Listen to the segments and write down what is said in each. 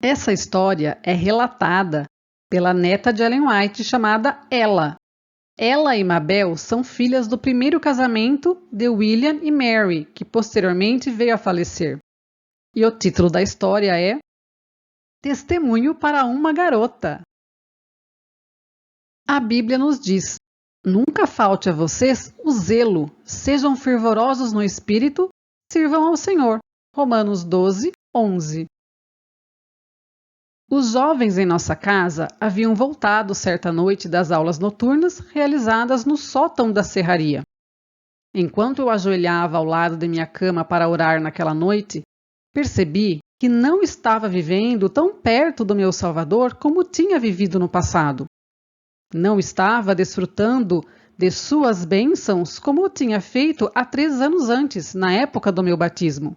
Essa história é relatada pela neta de Ellen White chamada Ella. Ella e Mabel são filhas do primeiro casamento de William e Mary, que posteriormente veio a falecer. E o título da história é Testemunho para uma Garota. A Bíblia nos diz: nunca falte a vocês o zelo, sejam fervorosos no espírito, sirvam ao Senhor. Romanos 12, 11. Os jovens em nossa casa haviam voltado certa noite das aulas noturnas realizadas no sótão da serraria. Enquanto eu ajoelhava ao lado de minha cama para orar naquela noite, percebi que não estava vivendo tão perto do meu Salvador como tinha vivido no passado. Não estava desfrutando de suas bênçãos como eu tinha feito há 3 anos antes, na época do meu batismo.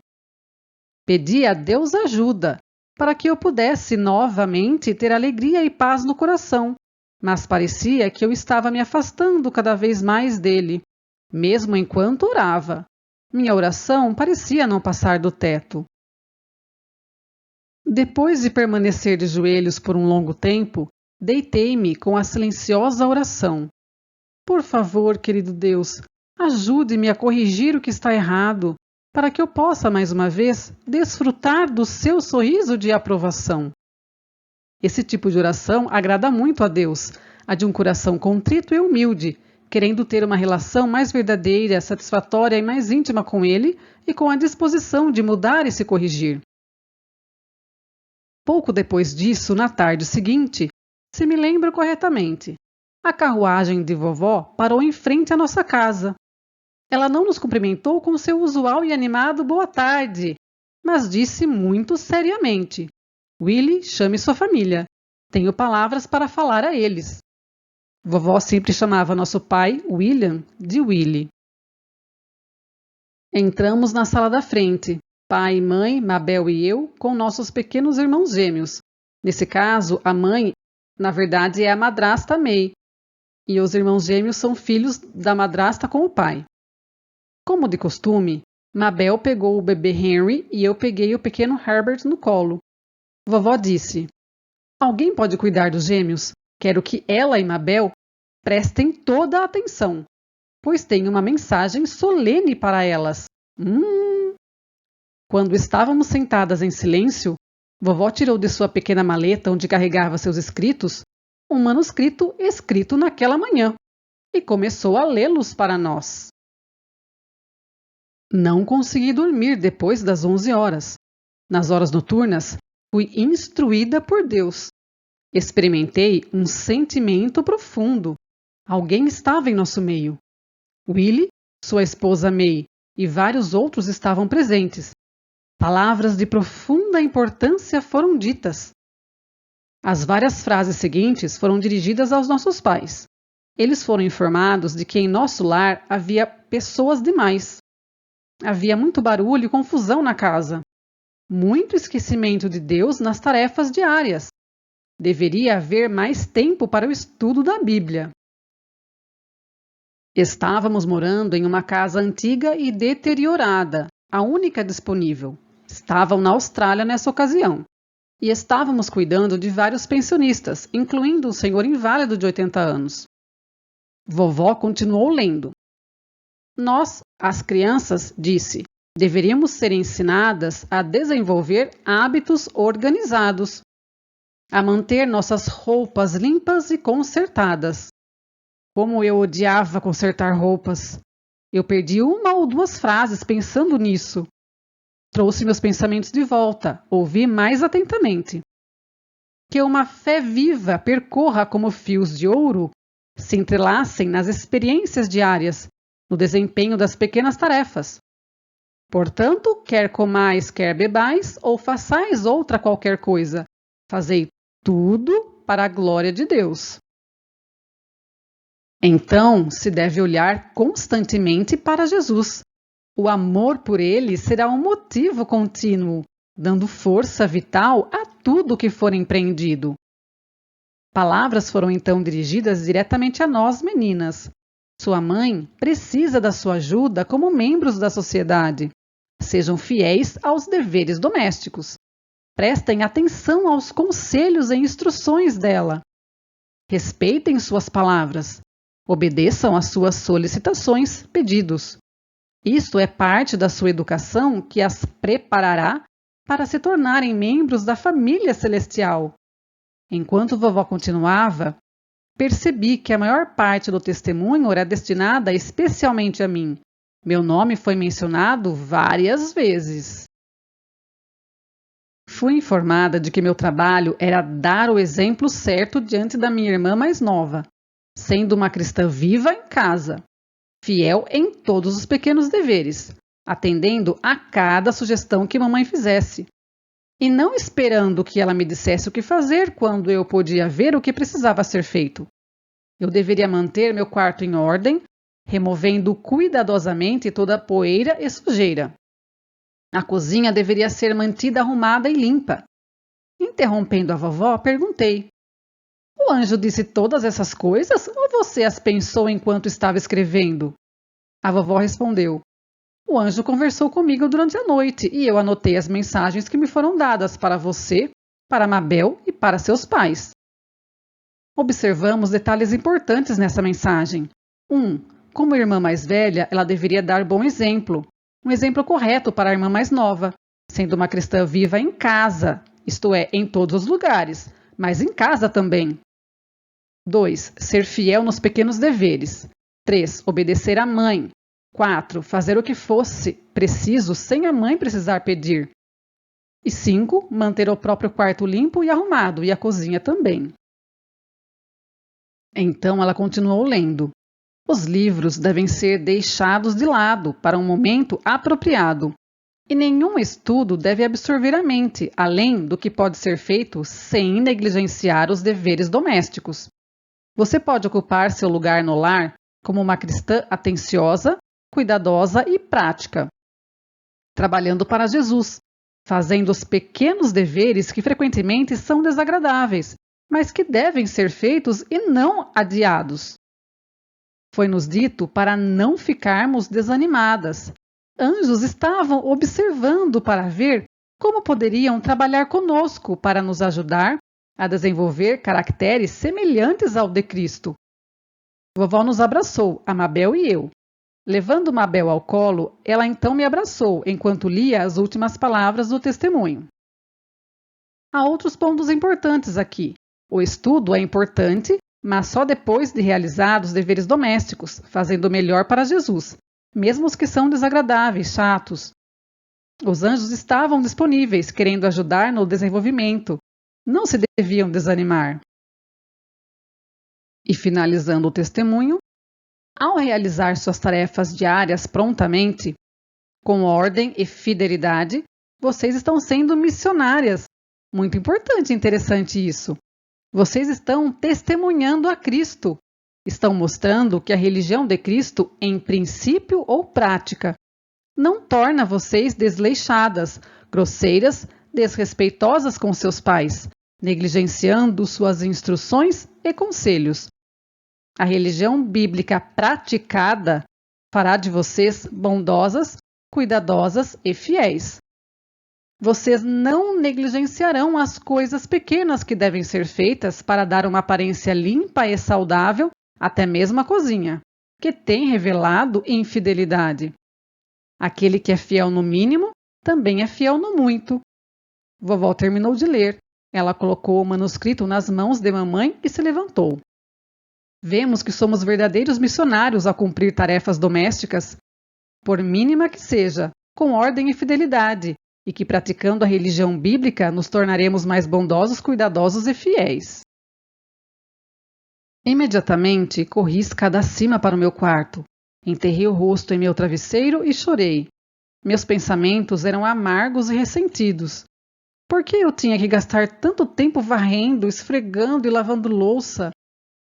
Pedi a Deus ajuda para que eu pudesse novamente ter alegria e paz no coração, mas parecia que eu estava me afastando cada vez mais dele, mesmo enquanto orava. Minha oração parecia não passar do teto. Depois de permanecer de joelhos por um longo tempo, deitei-me com a silenciosa oração. Por favor, querido Deus, ajude-me a corrigir o que está errado, para que eu possa, mais uma vez, desfrutar do seu sorriso de aprovação. Esse tipo de oração agrada muito a Deus, a de um coração contrito e humilde, querendo ter uma relação mais verdadeira, satisfatória e mais íntima com Ele e com a disposição de mudar e se corrigir. Pouco depois disso, na tarde seguinte, se me lembro corretamente, a carruagem de vovó parou em frente à nossa casa. Ela não nos cumprimentou com seu usual e animado boa tarde, mas disse muito seriamente: Willie, chame sua família. Tenho palavras para falar a eles. Vovó sempre chamava nosso pai, William, de Willie. Entramos na sala da frente, pai, mãe, Mabel e eu, com nossos pequenos irmãos gêmeos. Nesse caso, a mãe, na verdade, é a madrasta May, e os irmãos gêmeos são filhos da madrasta com o pai. Como de costume, Mabel pegou o bebê Henry e eu peguei o pequeno Herbert no colo. Vovó disse: Alguém pode cuidar dos gêmeos? Quero que ela e Mabel prestem toda a atenção, pois tenho uma mensagem solene para elas. Quando estávamos sentadas em silêncio, vovó tirou de sua pequena maleta onde carregava seus escritos um manuscrito escrito naquela manhã e começou a lê-los para nós. Não consegui dormir depois das 11 horas. Nas horas noturnas, fui instruída por Deus. Experimentei um sentimento profundo. Alguém estava em nosso meio. Willie, sua esposa May e vários outros estavam presentes. Palavras de profunda importância foram ditas. As várias frases seguintes foram dirigidas aos nossos pais. Eles foram informados de que em nosso lar havia pessoas demais. Havia muito barulho e confusão na casa. Muito esquecimento de Deus nas tarefas diárias. Deveria haver mais tempo para o estudo da Bíblia. Estávamos morando em uma casa antiga e deteriorada, a única disponível. Estavam na Austrália nessa ocasião. E estávamos cuidando de vários pensionistas, incluindo um senhor inválido de 80 anos. Vovó continuou lendo. Nós, as crianças, disse, deveríamos ser ensinadas a desenvolver hábitos organizados, a manter nossas roupas limpas e consertadas. Como eu odiava consertar roupas! Eu perdi 1 ou 2 frases pensando nisso. Trouxe meus pensamentos de volta, ouvi mais atentamente. Que uma fé viva percorra como fios de ouro, se entrelacem nas experiências diárias, no desempenho das pequenas tarefas. Portanto, quer comais, quer bebais, ou façais outra qualquer coisa, fazei tudo para a glória de Deus. Então, se deve olhar constantemente para Jesus. O amor por ele será um motivo contínuo, dando força vital a tudo que for empreendido. Palavras foram então dirigidas diretamente a nós, meninas. Sua mãe precisa da sua ajuda como membros da sociedade. Sejam fiéis aos deveres domésticos. Prestem atenção aos conselhos e instruções dela. Respeitem suas palavras. Obedeçam às suas solicitações, pedidos. Isto é parte da sua educação que as preparará para se tornarem membros da família celestial. Enquanto vovó continuava, percebi que a maior parte do testemunho era destinada especialmente a mim. Meu nome foi mencionado várias vezes. Fui informada de que meu trabalho era dar o exemplo certo diante da minha irmã mais nova, sendo uma cristã viva em casa, fiel em todos os pequenos deveres, atendendo a cada sugestão que mamãe fizesse, e não esperando que ela me dissesse o que fazer quando eu podia ver o que precisava ser feito. Eu deveria manter meu quarto em ordem, removendo cuidadosamente toda a poeira e sujeira. A cozinha deveria ser mantida arrumada e limpa. Interrompendo a vovó, perguntei: o anjo disse todas essas coisas ou você as pensou enquanto estava escrevendo? A vovó respondeu: o anjo conversou comigo durante a noite e eu anotei as mensagens que me foram dadas para você, para Mabel e para seus pais. Observamos detalhes importantes nessa mensagem. 1. Como irmã mais velha, ela deveria dar bom exemplo. Um exemplo correto para a irmã mais nova, sendo uma cristã viva em casa, isto é, em todos os lugares, mas em casa também. 2. Ser fiel nos pequenos deveres. 3. Obedecer à mãe. 4. Fazer o que fosse preciso sem a mãe precisar pedir. E 5. Manter o próprio quarto limpo e arrumado, e a cozinha também. Então ela continuou lendo. Os livros devem ser deixados de lado para um momento apropriado, e nenhum estudo deve absorver a mente, além do que pode ser feito sem negligenciar os deveres domésticos. Você pode ocupar seu lugar no lar como uma cristã atenciosa, cuidadosa e prática, trabalhando para Jesus, fazendo os pequenos deveres que frequentemente são desagradáveis, mas que devem ser feitos e não adiados. Foi-nos dito para não ficarmos desanimadas. Anjos estavam observando para ver como poderiam trabalhar conosco para nos ajudar a desenvolver caracteres semelhantes ao de Cristo. Vovó nos abraçou, a Mabel e eu. Levando Mabel ao colo, ela então me abraçou enquanto lia as últimas palavras do testemunho. Há outros pontos importantes aqui. O estudo é importante, mas só depois de realizados os deveres domésticos, fazendo o melhor para Jesus, mesmo os que são desagradáveis, chatos. Os anjos estavam disponíveis, querendo ajudar no desenvolvimento. Não se deviam desanimar. E finalizando o testemunho, ao realizar suas tarefas diárias prontamente, com ordem e fidelidade, vocês estão sendo missionárias. Muito importante e interessante isso. Vocês estão testemunhando a Cristo. Estão mostrando que a religião de Cristo, em princípio ou prática, não torna vocês desleixadas, grosseiras, desrespeitosas com seus pais, negligenciando suas instruções e conselhos. A religião bíblica praticada fará de vocês bondosas, cuidadosas e fiéis. Vocês não negligenciarão as coisas pequenas que devem ser feitas para dar uma aparência limpa e saudável, até mesmo a cozinha, que tem revelado infidelidade. Aquele que é fiel no mínimo, também é fiel no muito. Vovó terminou de ler. Ela colocou o manuscrito nas mãos de mamãe e se levantou. Vemos que somos verdadeiros missionários ao cumprir tarefas domésticas, por mínima que seja, com ordem e fidelidade, e que praticando a religião bíblica nos tornaremos mais bondosos, cuidadosos e fiéis. Imediatamente corri escada acima para o meu quarto. Enterrei o rosto em meu travesseiro e chorei. Meus pensamentos eram amargos e ressentidos. Por que eu tinha que gastar tanto tempo varrendo, esfregando e lavando louça?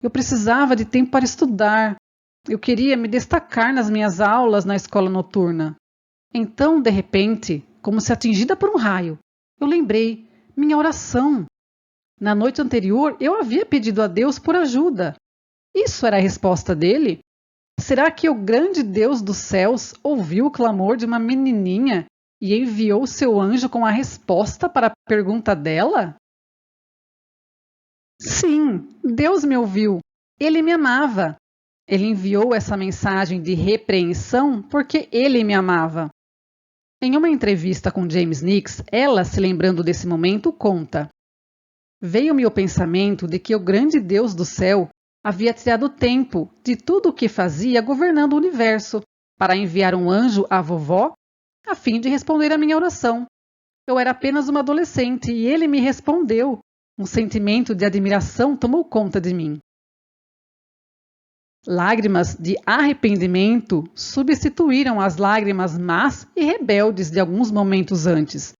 Eu precisava de tempo para estudar. Eu queria me destacar nas minhas aulas na escola noturna. Então, de repente, como se atingida por um raio, eu lembrei minha oração. Na noite anterior, eu havia pedido a Deus por ajuda. Isso era a resposta dele? Será que o grande Deus dos céus ouviu o clamor de uma menininha e enviou seu anjo com a resposta para a pergunta dela? Sim, Deus me ouviu. Ele me amava. Ele enviou essa mensagem de repreensão porque ele me amava. Em uma entrevista com James Nix, ela, se lembrando desse momento, conta: veio-me o pensamento de que o grande Deus do céu havia tirado tempo de tudo o que fazia governando o universo para enviar um anjo à vovó a fim de responder à minha oração. Eu era apenas uma adolescente e ele me respondeu. Um sentimento de admiração tomou conta de mim. Lágrimas de arrependimento substituíram as lágrimas más e rebeldes de alguns momentos antes.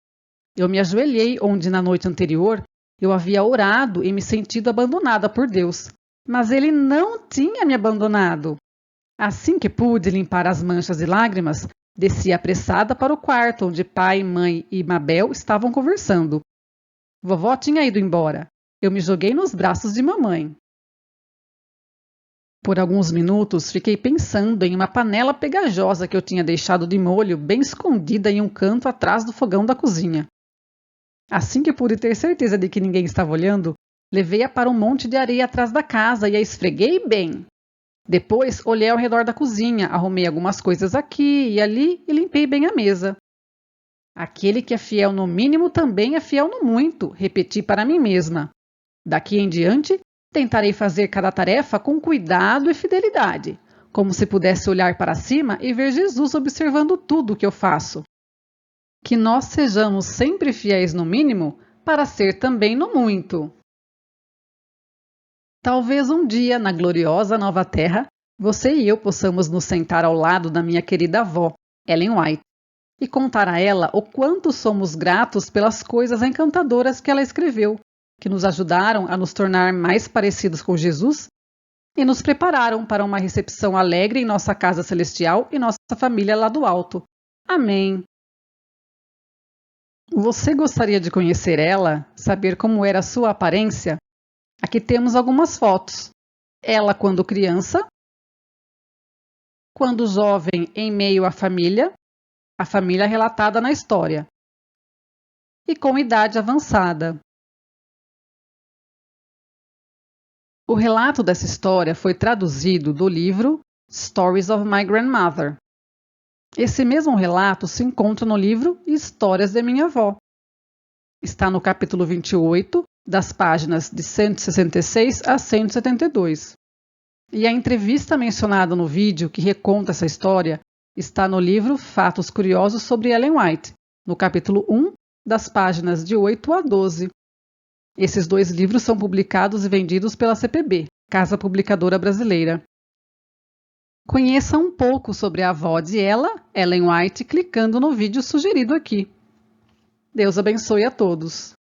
Eu me ajoelhei onde na noite anterior eu havia orado e me sentido abandonada por Deus, mas Ele não tinha me abandonado. Assim que pude limpar as manchas de lágrimas, desci apressada para o quarto onde pai, mãe e Mabel estavam conversando. Vovó tinha ido embora. Eu me joguei nos braços de mamãe. Por alguns minutos fiquei pensando em uma panela pegajosa que eu tinha deixado de molho bem escondida em um canto atrás do fogão da cozinha. Assim que pude ter certeza de que ninguém estava olhando, levei-a para um monte de areia atrás da casa e a esfreguei bem. Depois olhei ao redor da cozinha, arrumei algumas coisas aqui e ali e limpei bem a mesa. Aquele que é fiel no mínimo também é fiel no muito, repeti para mim mesma. Daqui em diante, tentarei fazer cada tarefa com cuidado e fidelidade, como se pudesse olhar para cima e ver Jesus observando tudo o que eu faço. Que nós sejamos sempre fiéis no mínimo para ser também no muito. Talvez um dia, na gloriosa nova terra, você e eu possamos nos sentar ao lado da minha querida avó, Ellen White, e contar a ela o quanto somos gratos pelas coisas encantadoras que ela escreveu, que nos ajudaram a nos tornar mais parecidos com Jesus e nos prepararam para uma recepção alegre em nossa casa celestial e nossa família lá do alto. Amém. Você gostaria de conhecer ela? Saber como era a sua aparência? Aqui temos algumas fotos. Ela quando criança, quando jovem em meio à família, a família relatada na história, e com idade avançada. O relato dessa história foi traduzido do livro Stories of My Grandmother. Esse mesmo relato se encontra no livro Histórias de Minha Avó. Está no capítulo 28, das páginas de 166 a 172. E a entrevista mencionada no vídeo que reconta essa história está no livro Fatos Curiosos sobre Ellen White, no capítulo 1, das páginas de 8 a 12. Esses dois livros são publicados e vendidos pela CPB, Casa Publicadora Brasileira. Conheça um pouco sobre a avó de Ellen White, clicando no vídeo sugerido aqui. Deus abençoe a todos.